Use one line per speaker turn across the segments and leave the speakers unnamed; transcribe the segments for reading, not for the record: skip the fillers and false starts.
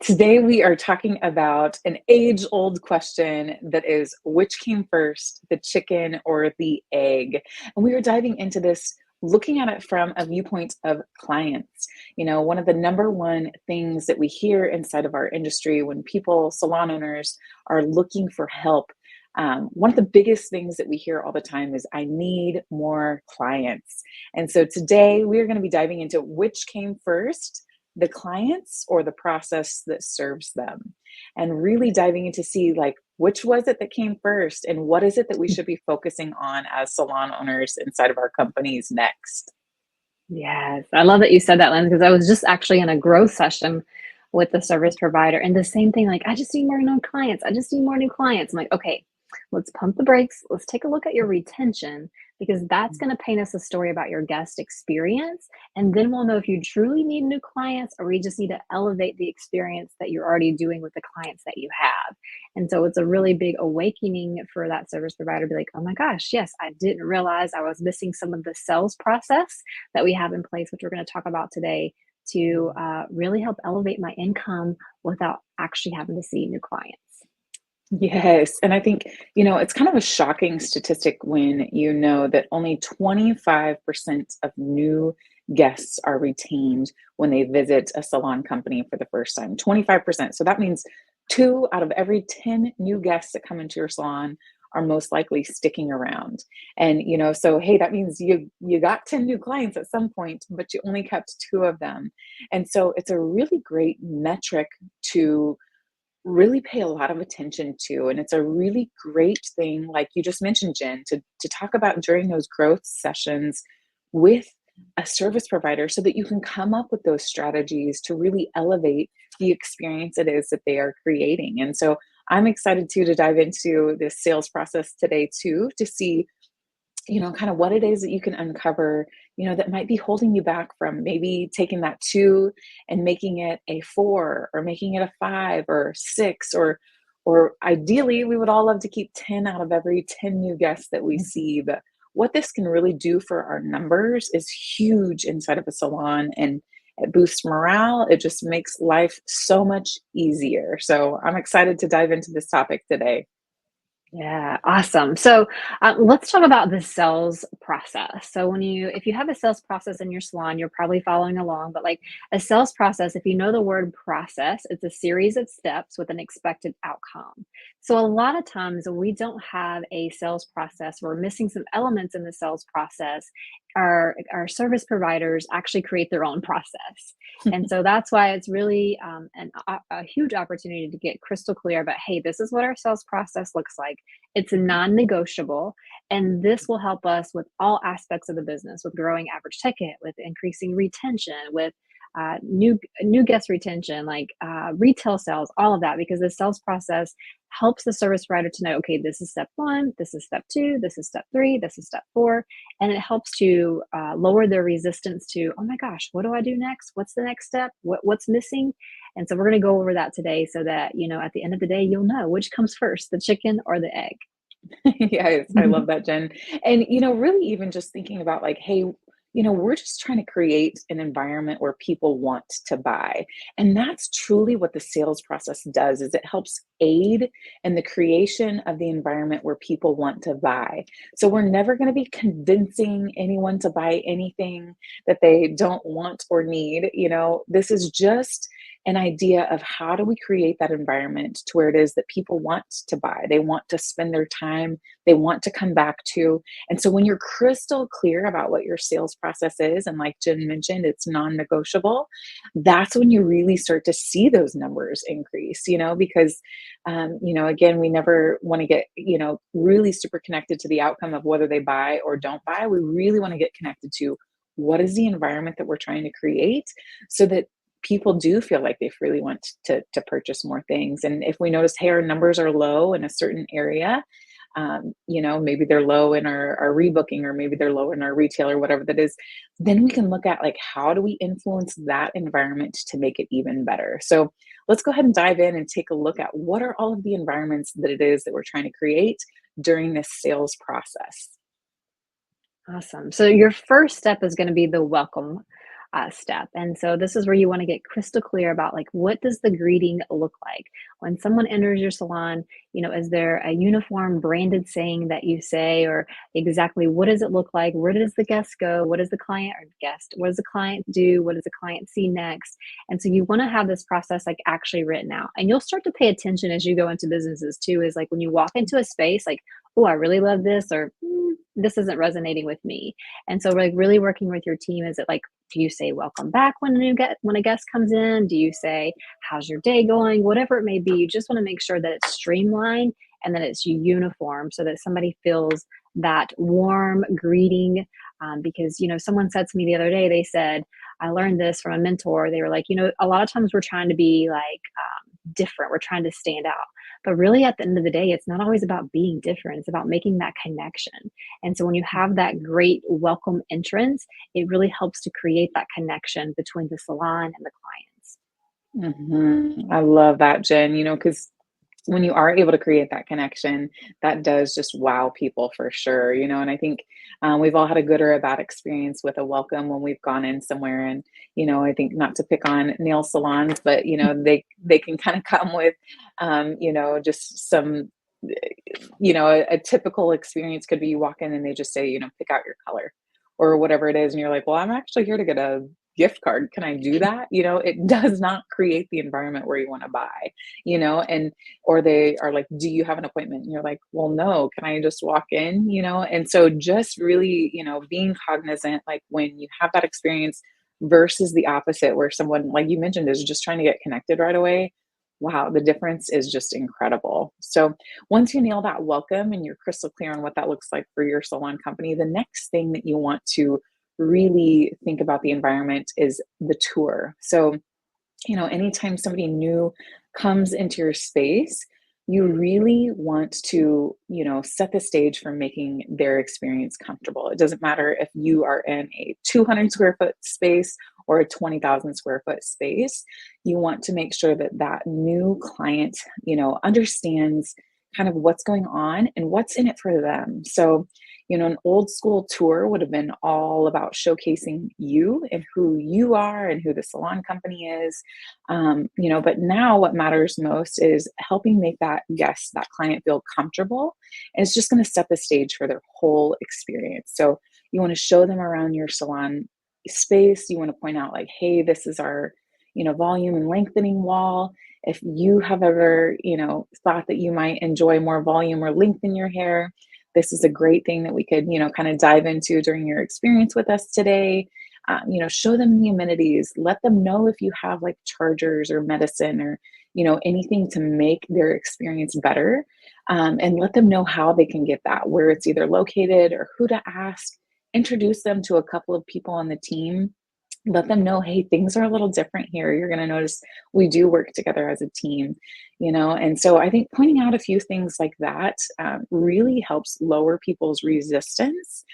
Today, we are talking about an age old question that is which came first, the chicken or the egg? And we are diving into this, looking at it from a viewpoint of clients. One of the number one things that we hear inside of our industry when people, salon owners, are looking for help. One of the biggest things that we hear all the time is, I need more clients. And so today we are going to be diving into which came first, the clients or the process that serves them, and really diving into see like which was it that came first and what is it that we should be focusing on as salon owners inside of our companies next.
Yes, I love that you said that, Lynn, because I was just actually in a growth session with the service provider, and the same thing, like, I just need more new clients. I just need more new clients. I'm like, okay, let's pump the brakes. Let's take a look at your retention because that's going to paint us a story about your guest experience. And then we'll know if you truly need new clients or we just need to elevate the experience that you're already doing with the clients that you have. And so it's a really big awakening for that service provider to be like, oh my gosh, yes, I didn't realize I was missing some of the sales process that we have in place, which we're going to talk about today to really help elevate my income without actually having to see new clients.
Yes. And I think, it's kind of a shocking statistic when you know that only 25% of new guests are retained when they visit a salon company for the first time. 25%. So that means two out of every 10 new guests that come into your salon are most likely sticking around. And, so hey, that means you got 10 new clients at some point, but you only kept two of them. And so it's a really great metric to really pay a lot of attention to. And it's a really great thing, like you just mentioned, Jen, to talk about during those growth sessions with a service provider so that you can come up with those strategies to really elevate the experience it is that they are creating. And so I'm excited too to dive into this sales process today too, to see kind of what it is that you can uncover, that might be holding you back from maybe taking that two and making it a four or making it a five or six, or ideally we would all love to keep 10 out of every 10 new guests that we see. But what this can really do for our numbers is huge inside of a salon, and it boosts morale. It just makes life so much easier. So I'm excited to dive into this topic today.
Yeah, awesome. So let's talk about the sales process. So if you have a sales process in your salon, you're probably following along, but like a sales process, if you know the word process, it's a series of steps with an expected outcome. So a lot of times we don't have a sales process, we're missing some elements in the sales process. Our service providers actually create their own process. And so that's why it's really a huge opportunity to get crystal clear about, hey, this is what our sales process looks like. It's non-negotiable, and this will help us with all aspects of the business, with growing average ticket, with increasing retention, with new guest retention, like retail sales, all of that, because the sales process helps the service provider to know, okay, this is step one, this is step two, this is step three, this is step four, and it helps to lower their resistance to, oh my gosh, what do I do next? What's the next step? What's missing? And so we're going to go over that today so that, at the end of the day, you'll know which comes first, the chicken or the egg.
Yes, I love that, Jen. And, really even just thinking about like, hey, we're just trying to create an environment where people want to buy. And that's truly what the sales process does, is it helps aid in the creation of the environment where people want to buy. So we're never going to be convincing anyone to buy anything that they don't want or need. This is just an idea of how do we create that environment to where it is that people want to buy, they want to spend their time, they want to come back to. And so when you're crystal clear about what your sales process is, and like Jen mentioned, it's non-negotiable, that's when you really start to see those numbers increase, because, again, we never want to get, really super connected to the outcome of whether they buy or don't buy. We really want to get connected to what is the environment that we're trying to create so that people do feel like they really want to purchase more things. And if we notice, hey, our numbers are low in a certain area, maybe they're low in our rebooking, or maybe they're low in our retail, or whatever that is, then we can look at like, how do we influence that environment to make it even better? So let's go ahead and dive in and take a look at what are all of the environments that it is that we're trying to create during this sales process.
Awesome. So your first step is going to be the welcome. step. And so this is where you want to get crystal clear about like what does the greeting look like when someone enters your salon. Is there a uniform branded saying that you say, or exactly what does it look like? Where does the guest go? What does the client or guest? What does the client do? What does the client see next? And so you want to have this process like actually written out, and you'll start to pay attention as you go into businesses too. Is like when you walk into a space, like, oh, I really love this, or this isn't resonating with me. And so, like, really working with your team, is it like, do you say welcome back when a guest comes in? Do you say how's your day going? Whatever it may be, you just want to make sure that it's streamlined and that it's uniform, so that somebody feels that warm greeting. Because someone said to me the other day, they said, I learned this from a mentor. They were like, a lot of times we're trying to be like different, we're trying to stand out. But really, at the end of the day, it's not always about being different. It's about making that connection. And so when you have that great welcome entrance, it really helps to create that connection between the salon and the clients.
I love that, Jen, because when you are able to create that connection, that does just wow people for sure, and I think we've all had a good or a bad experience with a welcome when we've gone in somewhere. And, I think not to pick on nail salons, but, they can kind of come with, just some, a typical experience could be you walk in and they just say, pick out your color or whatever it is. And you're like, well, I'm actually here to get a gift card. Can I do that? It does not create the environment where you want to buy, and, or they are like, do you have an appointment? And you're like, well, no, can I just walk in? And so just really, being cognizant, like when you have that experience versus the opposite, where someone, like you mentioned, is just trying to get connected right away. Wow, the difference is just incredible. So once you nail that welcome and you're crystal clear on what that looks like for your salon company, the next thing that you want to really think about the environment is the tour. So, anytime somebody new comes into your space, you really want to, set the stage for making their experience comfortable. It doesn't matter if you are in a 200 square foot space or a 20,000 square foot space. You want to make sure that that new client, understands kind of what's going on and what's in it for them. So, an old school tour would have been all about showcasing you and who you are and who the salon company is. But now what matters most is helping make that guest, that client feel comfortable. And it's just going to set the stage for their whole experience. So you want to show them around your salon space. You want to point out like, hey, this is our, volume and lengthening wall. If you have ever, thought that you might enjoy more volume or length in your hair, this is a great thing that we could, kind of dive into during your experience with us today. Show them the amenities, let them know if you have like chargers or medicine or, anything to make their experience better. And let them know how they can get that, where it's either located or who to ask. Introduce them to a couple of people on the team. Let them know, hey, things are a little different here. You're going to notice we do work together as a team, And so I think pointing out a few things like that really helps lower people's resistance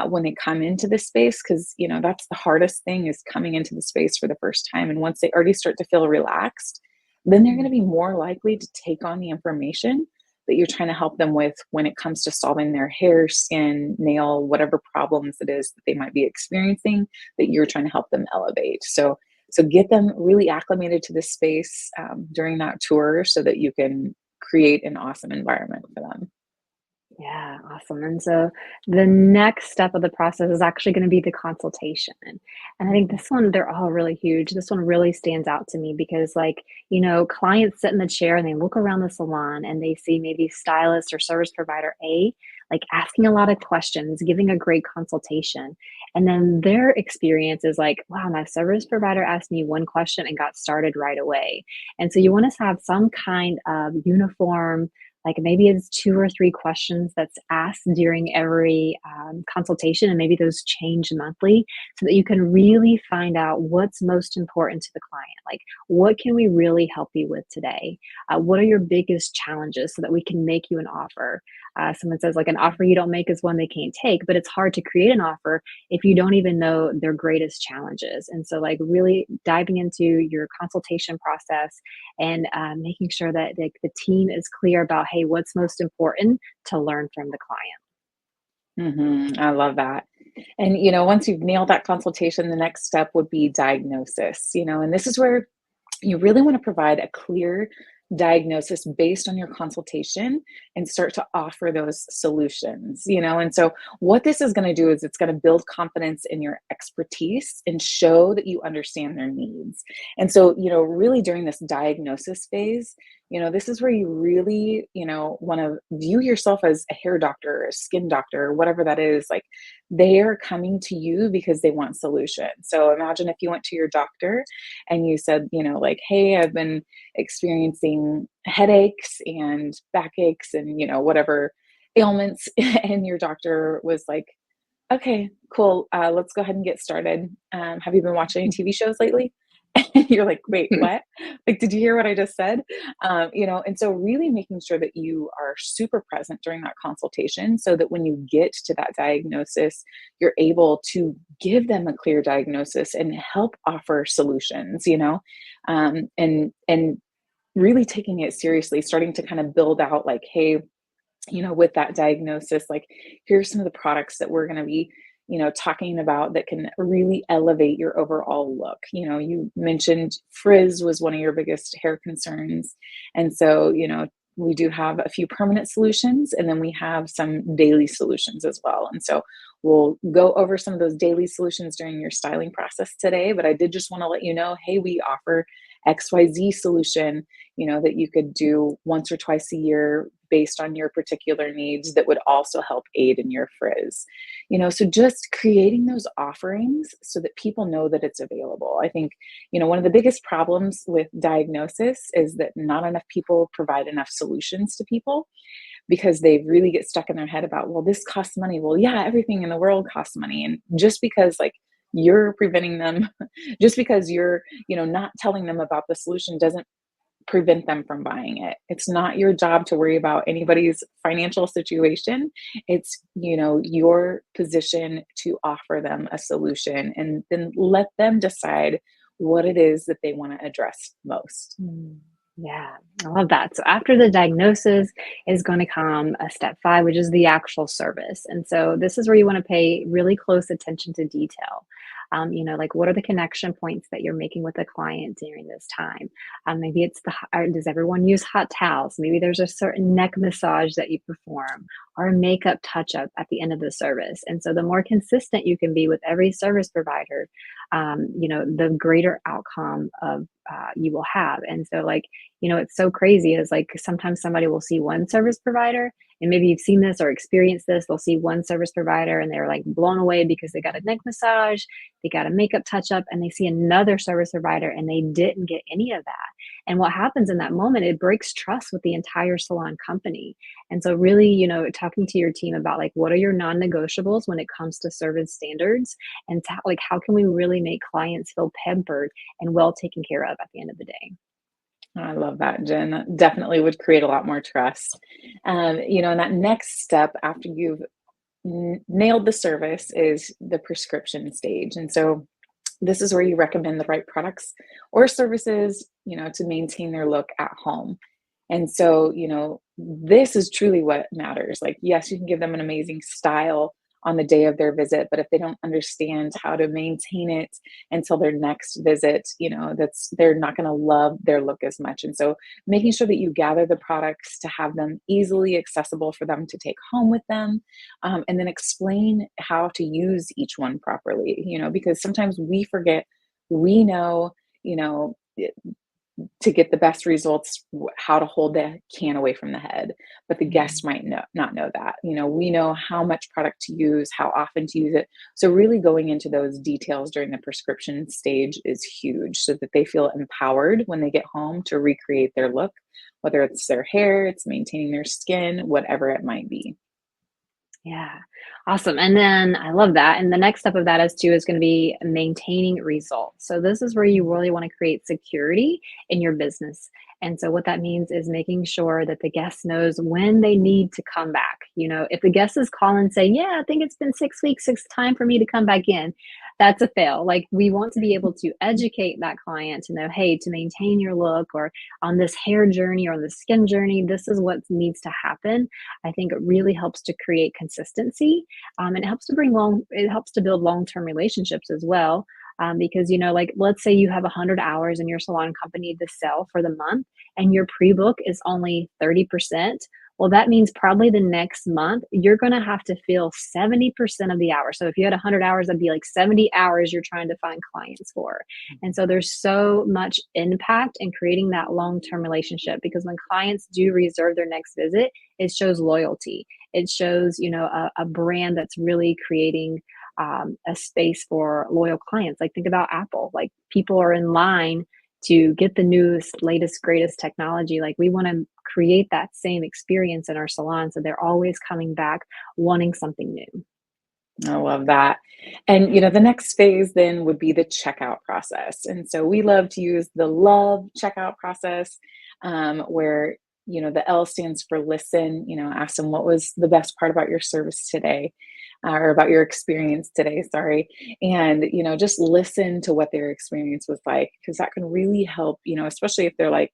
when they come into this space. Because, that's the hardest thing, is coming into the space for the first time. And once they already start to feel relaxed, then they're going to be more likely to take on the information that you're trying to help them with when it comes to solving their hair, skin, nail, whatever problems it is that they might be experiencing that you're trying to help them elevate. So get them really acclimated to this space during that tour so that you can create an awesome environment for them.
Yeah, awesome. And so the next step of the process is actually going to be the consultation. And I think this one, they're all really huge. This one really stands out to me because, like, clients sit in the chair and they look around the salon and they see maybe stylist or service provider A, like asking a lot of questions, giving a great consultation. And then their experience is like, wow, my service provider asked me one question and got started right away. And so you want to have some kind of uniform, like maybe it's 2 or 3 questions that's asked during every consultation, and maybe those change monthly, so that you can really find out what's most important to the client. Like, what can we really help you with today? What are your biggest challenges, so that we can make you an offer? Someone says, like, an offer you don't make is one they can't take, but it's hard to create an offer if you don't even know their greatest challenges. And so, like, really diving into your consultation process and making sure that the team is clear about, hey, what's most important to learn from the client.
I love that. And, once you've nailed that consultation, the next step would be diagnosis, and this is where you really want to provide a clear diagnosis based on your consultation and start to offer those solutions, and so what this is going to do is it's going to build confidence in your expertise and show that you understand their needs. And so, really during this diagnosis phase, this is where you really, want to view yourself as a hair doctor, a skin doctor, whatever that is. Like, they are coming to you because they want solutions. So imagine if you went to your doctor and you said, like, hey, I've been experiencing headaches and backaches and, whatever ailments. And your doctor was like, okay, cool. Let's go ahead and get started. Have you been watching any TV shows lately? And you're like, wait, what? Like, did you hear what I just said? And so really making sure that you are super present during that consultation so that when you get to that diagnosis, you're able to give them a clear diagnosis and help offer solutions, and really taking it seriously, starting to kind of build out like, hey, with that diagnosis, like, here's some of the products that we're going to be, talking about that can really elevate your overall look. You mentioned frizz was one of your biggest hair concerns. And so, we do have a few permanent solutions and then we have some daily solutions as well. And so we'll go over some of those daily solutions during your styling process today. But I did just want to let you know, hey, we offer XYZ solution, that you could do once or twice a year based on your particular needs that would also help aid in your frizz. So just creating those offerings so that people know that it's available. I think, one of the biggest problems with diagnosis is that not enough people provide enough solutions to people because they really get stuck in their head about, well, this costs money. Well, yeah, everything in the world costs money. And just because like you're preventing them, just because you're, not telling them about the solution doesn't prevent them from buying it. It's not your job to worry about anybody's financial situation. It's, your position to offer them a solution and then let them decide what it is that they want to address most.
Mm, yeah, I love that. So after the diagnosis is going to come a step five, which is the actual service. And so this is where you want to pay really close attention to detail. Like what are the connection points that you're making with the client during this time? Maybe it's does everyone use hot towels? Maybe there's a certain neck massage that you perform or a makeup touch up at the end of the service. And so the more consistent you can be with every service provider, the greater outcome of you will have. And so like, it's so crazy is like sometimes somebody will see one service provider and maybe you've seen this or experienced this. They'll see one service provider and they're like blown away because they got a neck massage, they got a makeup touch up, and they see another service provider and they didn't get any of that. And what happens in that moment, it breaks trust with the entire salon company. And so really, talking to your team about like, what are your non-negotiables when it comes to service standards and like, how can we really make clients feel pampered and well taken care of at the end of the day?
I love that, Jen. That definitely would create a lot more trust. And that next step after you've nailed the service is the prescription stage. And so this is where you recommend the right products or services, to maintain their look at home. And so, this is truly what matters. Like, yes, you can give them an amazing style on the day of their visit, but if they don't understand how to maintain it until their next visit, they're not going to love their look as much. And so making sure that you gather the products to have them easily accessible for them to take home with them, and then explain how to use each one properly, because sometimes we forget, we know, you know, to get the best results, how to hold the can away from the head, but the
Mhm.
guest might not know that. We know how much product to use, how often to use it. So really going into those details during the prescription stage is huge so that they feel empowered when they get home to recreate their look, whether it's their hair, it's maintaining their skin, whatever it might be.
Yeah. Awesome. And then I love that. And the next step of that is going to be maintaining results. So this is where you really want to create security in your business. And so what that means is making sure that the guest knows when they need to come back. If the guest is calling and say, yeah, I think it's been 6 weeks, it's time for me to come back in, that's a fail. Like we want to be able to educate that client to know, hey, to maintain your look or on this hair journey or the skin journey, this is what needs to happen. I think it really helps to create consistency. And it helps to build long-term relationships as well. Because, like, let's say you have 100 hours in your salon company to sell for the month and your pre-book is only 30%. Well, that means probably the next month you're going to have to fill 70% of the hours. So if you had 100 hours, that'd be like 70 hours you're trying to find clients for. And so there's so much impact in creating that long-term relationship, because when clients do reserve their next visit, it shows loyalty. It shows, a brand that's really creating a space for loyal clients. Like, think about Apple. Like, people are in line to get the newest, latest, greatest technology. Like, we want to create that same experience in our salon, so they're always coming back wanting something new.
I love that. And, the next phase then would be the checkout process. And so we love to use the love checkout process, where, the L stands for listen. Ask them, what was the best part about your service today, or about your experience today, sorry. And, just listen to what their experience was like, because that can really help, especially if they're like,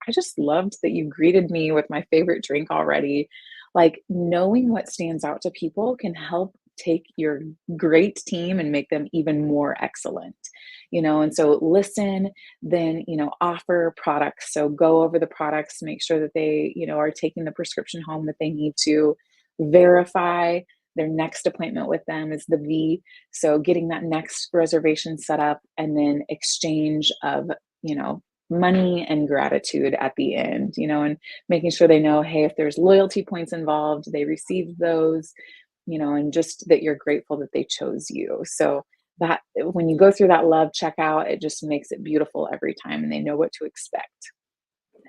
I just loved that you greeted me with my favorite drink already. Like, knowing what stands out to people can help take your great team and make them even more excellent. And so listen, then, offer products. So go over the products, make sure that they, are taking the prescription home that they need to. Verify their next appointment with them is the V. So getting that next reservation set up, and then exchange of, money and gratitude at the end, and making sure they know, hey, if there's loyalty points involved, they received those, and just that you're grateful that they chose you. So that when you go through that love checkout, it just makes it beautiful every time, and they know what to expect.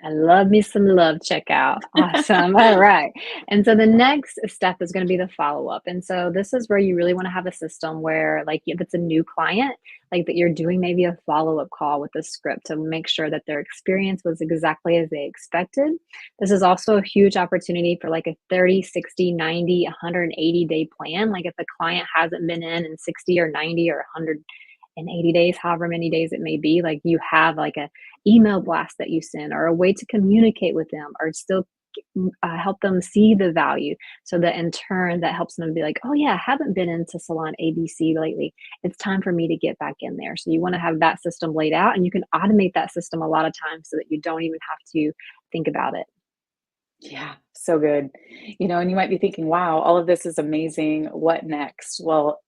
I love me some love checkout. Awesome. All right. And so the next step is going to be the follow up. And so this is where you really want to have a system where, like, if it's a new client, like, that you're doing maybe a follow up call with the script to make sure that their experience was exactly as they expected. This is also a huge opportunity for like a 30, 60, 90, 180-day plan. Like, if the client hasn't been in 60 or 90 or 180 days, however many days it may be, like, you have like a email blast that you send, or a way to communicate with them, or still help them see the value, so that in turn that helps them be like, oh yeah, I haven't been into salon ABC lately, it's time for me to get back in there. So you want to have that system laid out, and you can automate that system a lot of times so that you don't even have to think about it.
Yeah, so good. And you might be thinking, wow, all of this is amazing. What next? Well,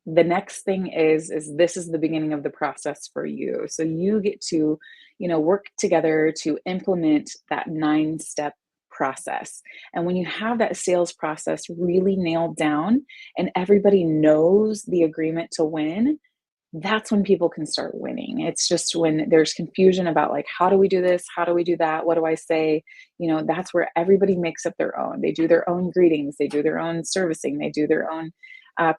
the next thing is this is the beginning of the process for you. So you get to, work together to implement that 9-step process. And when you have that sales process really nailed down and everybody knows the agreement to win, that's when people can start winning. It's just when there's confusion about, like, how do we do this? How do we do that? What do I say? That's where everybody makes up their own. They do their own greetings, they do their own servicing, they do their own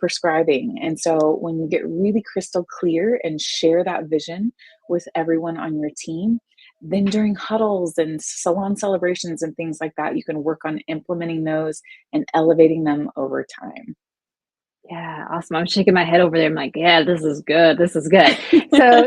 prescribing. And so when you get really crystal clear and share that vision with everyone on your team, then during huddles and salon celebrations and things like that, you can work on implementing those and elevating them over time.
Yeah, awesome. I'm shaking my head over there. I'm like, yeah, this is good. This is good. So,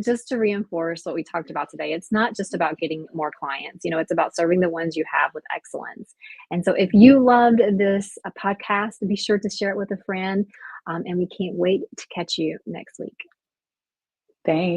just to reinforce what we talked about today, it's not just about getting more clients. It's about serving the ones you have with excellence. And so, if you loved this podcast, be sure to share it with a friend. And we can't wait to catch you next week.
Thanks.